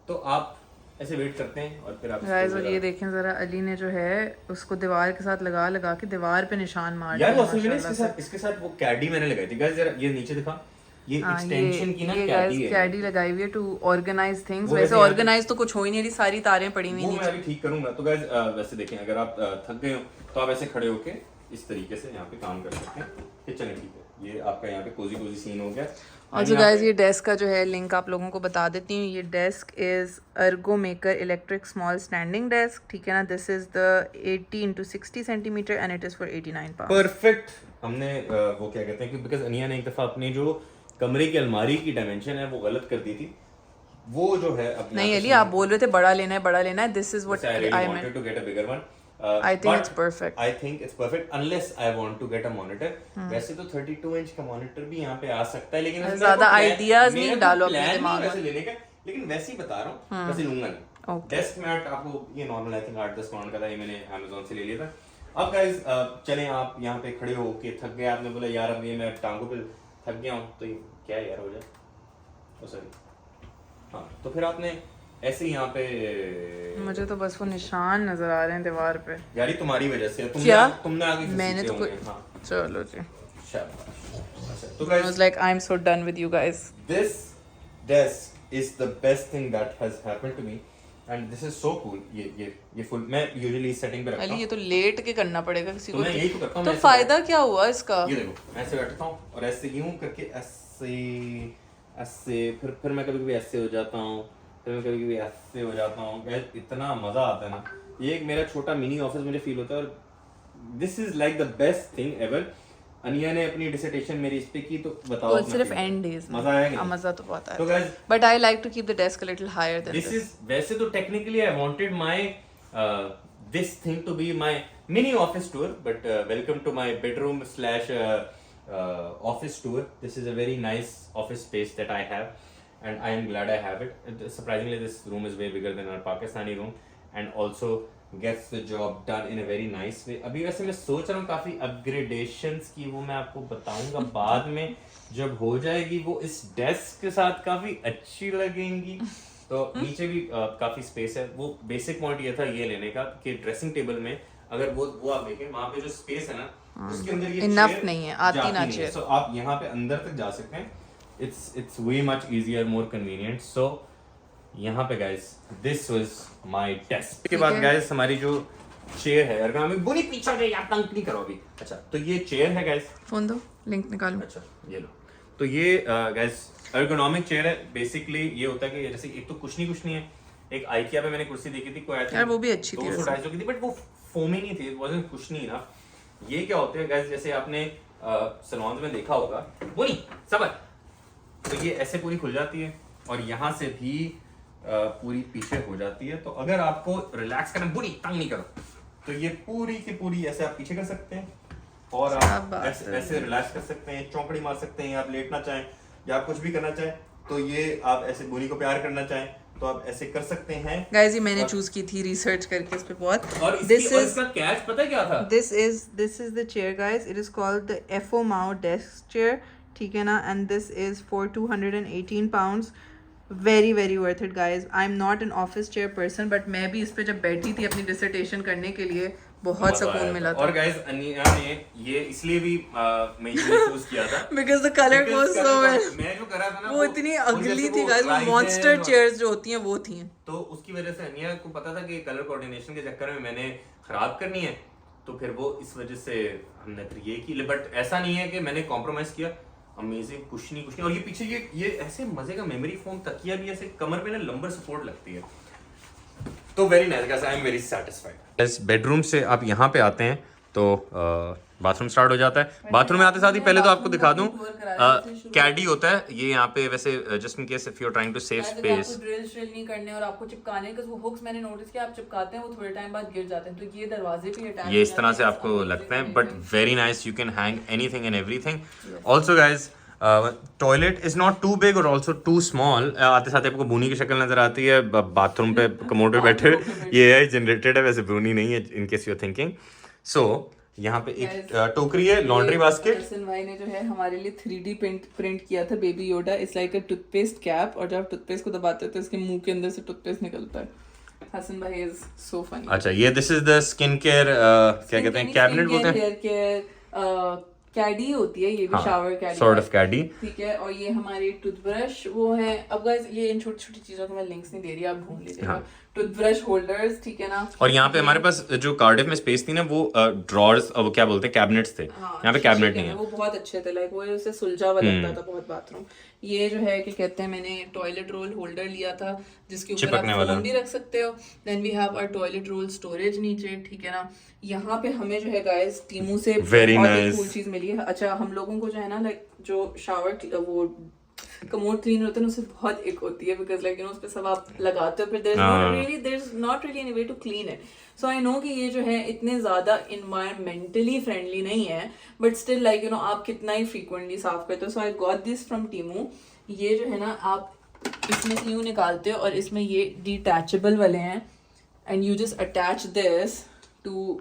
तो आप ऐसे वेट करते हैं और फिर आप गाइस और ये देखें जरा, अली ने जो है उसको दीवार के साथ लगा के दीवार पे निशान मार दिया। यार वो असल में इसके साथ वो कैडी मैंने लगाई थी। गाइस जरा ये नीचे दिखा, ये एक्सटेंशन की ना कैडी है, कैडी लगाई हुई है टू ऑर्गेनाइज थिंग्स। वैसे ऑर्गेनाइज तो कुछ हो ही नहीं रही, सारी तारें पड़ी हुई नीचे, वो मैं अभी ठीक करूंगा। तो गाइस वैसे देखें, अगर आप थक गए हो तो आप ऐसे खड़े होके इस तरीके से यहाँ पे काम कर सकते हैं कि चलें ठीक है। ये आपका यहाँ पे कोजी सीन हो गया। और जो गाइस ये डेस्क का जो है लिंक आप लोगों को बता देती हूँ। ये desk is Ergo maker electric small standing desk, ठीक है ना। This is the 80 into 60 centimetre and it is for 89 pounds। Perfect. हमने वो क्या कहते हैं कि बिकॉज अनिया ने एक दफा अपनी जो कमरे की अलमारी की डायमेंशन है वो गलत कर दी थी, वो जो है अपने नहीं अली आप बोल रहे थे बड़ा लेना है। This is what I wanted to get a bigger one. I think it's perfect. I think it's perfect unless I want to get a monitor. वैसे तो 32 इंच का मॉनिटर भी यहाँ पे आ सकता है, लेकिन ज्यादा आइडियाज नहीं डालो अपने दिमाग में वैसे लेने का, लेकिन वैसे ही बता रहा हूँ, वैसे लूंगा नहीं। डेस्क मैट आपको ये नॉर्मल आई थिंक 8-10 पाउंड का था, ये मैंने Amazon से ले लिया था। अब गाइस चलें, आप यहाँ पे खड़े हो के थक गए, आपने बोला यार अब ये मैं टांगों पे थक गया हूँ, तो ये क्या यार हो जाए, ओ सॉरी हाँ, तो फिर आपने ऐसे यहाँ पे, मुझे तो बस वो निशान नजर आ रहे हैं दीवार पे। यारी तुम्हारी वजह से, तुमने आगे मैंने तो हाँ। चलो जी अच्छा, तो guys, I was like I'm so done with you guys. This desk is the best thing that has happened to me and this is so cool. ये फुल मैं यूजुअली सेटिंग पे रखता हूँ। अली ये तो लेट के करना पड़ेगा किसी को, मैं यही तो करता हूँ। तो फायदा क्या हुआ इसका? ये देखो मैं ऐसे बैठता हूँ और ऐसे यूं करके ऐसे फिर मैं कभी-कभी ऐसे हो जाता हूँ, फिर मैं कभी ऐसे हो जाता हूँ गाइस, इतना मजा आता है ना। ये एक मेरा छोटा मिनी ऑफिस मुझे फील होता है, और this is like the best thing ever. Ania ने अपनी डिसर्टेशन मेरी इस पे की, तो बताओ वो अपना सिर्फ feedback। एंड डेज में मजा आया कि हाँ, नहीं? मजा तो बहुत आया तो guys, but I like to keep the desk a little higher than this is, वैसे तो technically I wanted my this thing to be my mini office tour, but welcome to my bedroom slash office tour. This is a very nice office space that I have, and I am glad I have it. Surprisingly, this room is way bigger than our Pakistani room, and also gets the job done in a very nice way. अभी वैसे मैं सोच रहा हूँ काफी upgradations की, वो मैं आपको बताऊंगा बाद में जब हो जाएगी। वो इस डेस्क के साथ काफी अच्छी लगेंगी। तो नीचे भी काफी स्पेस है। वो बेसिक पॉइंट ये था ये लेने का कि ड्रेसिंग टेबल में अगर वो आप देखें वहां पे जो स्पेस है ना, उसके अंदर ये Enough chair नहीं है, आती जाती ना नहीं है। chair। So आप यहाँ पे अंदर तक जा सकते हैं। It's way much easier, more convenient. So यहाँ पे guys, this was my desk. इसके बाद guys हमारी जो चेयर है, ergonomic बुनी पीछे से यार तंग नहीं करो अभी। अच्छा, तो ये चेयर है guys। फोन दो, लिंक निकालो। अच्छा, ये लो। तो ये guys ergonomic चेयर है। बेसिकली ये होता है कि जैसे एक तो कुछ नहीं है। एक IKEA पे मैंने कुर्सी देखी थी, कोई आई यार वो भी अच्छी थी 200-250 की थी, बट वो फोमी नहीं थी, wasn't कुछ नहीं ना। ये क्या होते हैं गाइस, जैसे आपने सलोन्स में देखा होगा, बुनी सबर, तो ये ऐसे पूरी खुल जाती है और यहाँ से भी पूरी पीछे हो जाती है। तो अगर आपको रिलैक्स करना, बुनी तंग नहीं करो, तो ये पूरी की पूरी ऐसे आप पीछे कर सकते हैं और आप ऐसे रिलैक्स कर सकते हैं, चौकड़ी मार सकते हैं, आप लेटना चाहें या आप कुछ भी करना चाहें, तो ये आप ऐसे बुनी को प्यार करना चाहें तो आप ऐसे कर सकते हैं। गाइस ये मैंने चूज की थी रिसर्च करके इस पे बहुत। और इसका कैच पता है क्या था? This is the chair guys, it is called the FO Mao desk chair, ठीक है ना, and this is for 218 pounds. Very very worth it guys. I am not an office chair person, but मैं भी इस पे जब बैठी थी अपनी डिसर्टेशन करने के लिए बहुत सुकून मिला था। और गाइस अनिया ने ये इसलिए भी मैं ये चूज किया था because the colour was so well. मैं जो कर रहा था ना वो इतनी अगली थी गाइस, वो मॉन्स्टर चेयर्स जो होती हैं वो थी। तो उसकी वजह से अनिया को पता था कि कलर कोऑर्डिनेशन के चक्कर में मैंने खराब करनी है, तो फिर वो इस वजह से हमने फिर ये की। बट ऐसा नहीं है कि मैंने कॉम्प्रोमाइज किया। अमेजिंग, कुछ नहीं। और ये पीछे ये ऐसे मजे का मेमोरी फोम तकिया भी ऐसे कमर पे ना लंबर सपोर्ट लगती है, तो very nice guys, I am very satisfied. इस बेडरूम से आप यहाँ पे आते हैं तो बाथरूम स्टार्ट हो जाता है। बाथरूम में आते साथ ही पहले तो आपको दिखा दूं कैडी होता है ये यहाँ पे, वैसे just in case if you are trying to save space. आपको ड्रिल नहीं करने और आपको चिपकाने, बिकॉज़ वो हुक्स मैंने नोटिस किया आप चिपकाते हैं वो थोड़े टाइम बाद गिर जाते हैं, तो ये दरवाजे पे अटैच ये इस तरह से आपको लगता है, but very nice, you can hang anything and everything. Also guys toilet is not too big और ऑल्सो टू स्मॉल। आते साथ आपको बूनी की शक्ल नजर आती है बाथरूम पे कमोड पे बैठे। ये है जनरेटेड है, वैसे बूनी नहीं है in case you are thinking. So यहाँ पे एक टोकरी है, लॉन्ड्री बास्केट। हसन भाई ने जो है हमारे लिए 3D प्रिंट किया था baby योडा। It's like a toothpaste cap, और जब आप टूथपेस्ट को दबाते हो तो इसके मुंह के अंदर से टूथपेस्ट निकलता है। हसन भाई इज सो फनी। अच्छा, ये this is the skin care, क्या कहते हैं, कैबिनेट बोलते हैं, हेयर केयर कैडी होती है ये भी, शावर कैडी सॉर्ट ऑफ कैडी, ठीक है। और ये हमारी टूथब्रश वो है। अब गाइस ये इन छोटी छोटी चीजों को मैं लिंक्स नहीं दे रही, आप ढूंढ लीजिएगा। टूथब्रश होल्डर्स, ठीक है ना। और यहाँ पे हमारे पास जो कार्डिफ में स्पेस थी ना, वो ड्रॉर्स, वो क्या बोलते हैं, कैबिनेट्स थे। यहाँ पे कैबिनेट नहीं है, वो बहुत अच्छे थे, लाइक वो उससे सुलझा हुआ लगता था बहुत बाथरूम। ये जो है कि कहते हैं, मैंने टॉयलेट रोल होल्डर लिया था जिसके ऊपर आप फोन भी रख सकते हो। Then we have our toilet roll storage नीचे, ठीक है ना। यहाँ पे हमें जो है गाइस टीमू से बहुत कूल चीज मिली है। अच्छा, हम लोगों को जो है ना, लाइक जो शावर वो कमोड क्लीनर होता है उससे बहुत एक होती है, बिकॉज लाइक यू नो उस पे सब आप लगाते हो, फिर there is not really any way to clean it. So I know कि ये जो है इतने ज्यादा इन्वायरमेंटली फ्रेंडली नहीं है, but still like you know आप कितना ही फ्रीक्वेंटली साफ करते हो। सो आई गॉट दिस फ्रॉम टीमू। ये जो है ना, आप इसमें से यूं निकालते हो और इसमें ये डिटैचेबल वाले हैं, and you just attach this to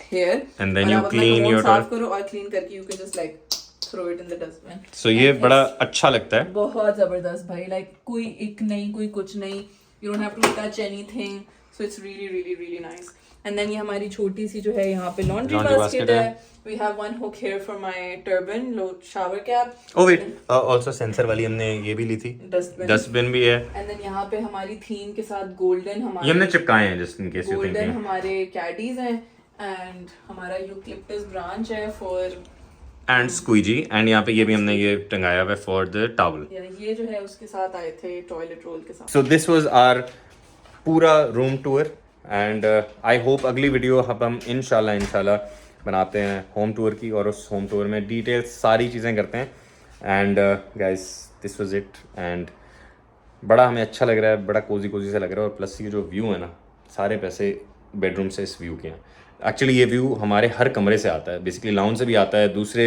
hair, and then you clean your साफ करो और क्लीन करके you can just like throw it in the dustbin. So ये बड़ा अच्छा लगता है, बहुत जबरदस्त भाई। लाइक कोई इक नहीं, कोई कुछ नहीं, you don't have to touch anything, so it's really really really nice. And then ये हमारी छोटी सी जो है यहाँ पे laundry basket है. We have one hook here for my turban, shower cap. Oh wait, also sensor वाली हमने ये भी ली थी, dustbin भी है. And then यहाँ पे हमारी theme के साथ golden हमारे ये हमने चिपकाए हैं just in case you think. Golden हमारे caddies हैं, and हमारा eucalyptus branch है for एंड स्क्वीजी, एंड यहाँ पे ये भी हमने ये टंगाया हुआ है फॉर द टॉवल. ये जो है उसके साथ आए थे टॉयलेट रोल के साथ. सो दिस वाज आवर पूरा room tour, and I hope अगली वीडियो हम इंशाल्लाह बनाते हैं होम टूर की, और उस होम टूर में डिटेल्स सारी चीज़ें करते हैं. And guys this was it, and बड़ा हमें अच्छा लग रहा है, बड़ा कोजी से लग रहा है. और प्लस ये जो व्यू है ना, सारे पैसे बेडरूम से इस व्यू के हैं. एक्चुअली ये व्यू हमारे हर कमरे से आता है, बेसिकली लाउंज से भी आता है, दूसरे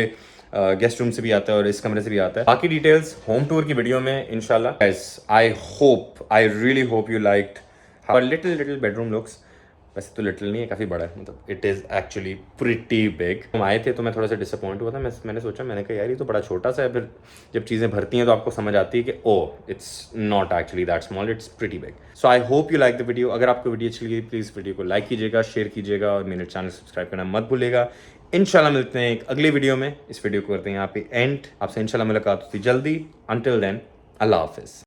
गेस्ट रूम से भी आता है, और इस कमरे से भी आता है. बाकी डिटेल्स होम टूर की वीडियो में इंशाल्लाह. Guys I really hope you liked how little bedroom looks. वैसे तो लिटिल नहीं है, काफ़ी बड़ा है, मतलब it is actually pretty big. हम आए थे तो मैं थोड़ा सा डिसअपॉइंट हुआ था. मैंने सोचा, मैंने कहा यार ये तो बड़ा छोटा सा है. फिर जब चीज़ें भरती हैं तो आपको समझ आती है कि oh it's not actually that small, it's pretty big. So I hope you like the video. अगर आपको वीडियो अच्छी लगी प्लीज़ वीडियो को लाइक कीजिएगा, शेयर कीजिएगा, और मेरे चैनल सब्सक्राइब करना मत भूलिएगा. इंशाल्लाह मिलते हैं एक अगली वीडियो में. इस वीडियो को करते हैं यहाँ पे एंड. आपसे इंशाल्लाह मुलाकात होती जल्दी. अंटिल देन, अल्लाह हाफिज़.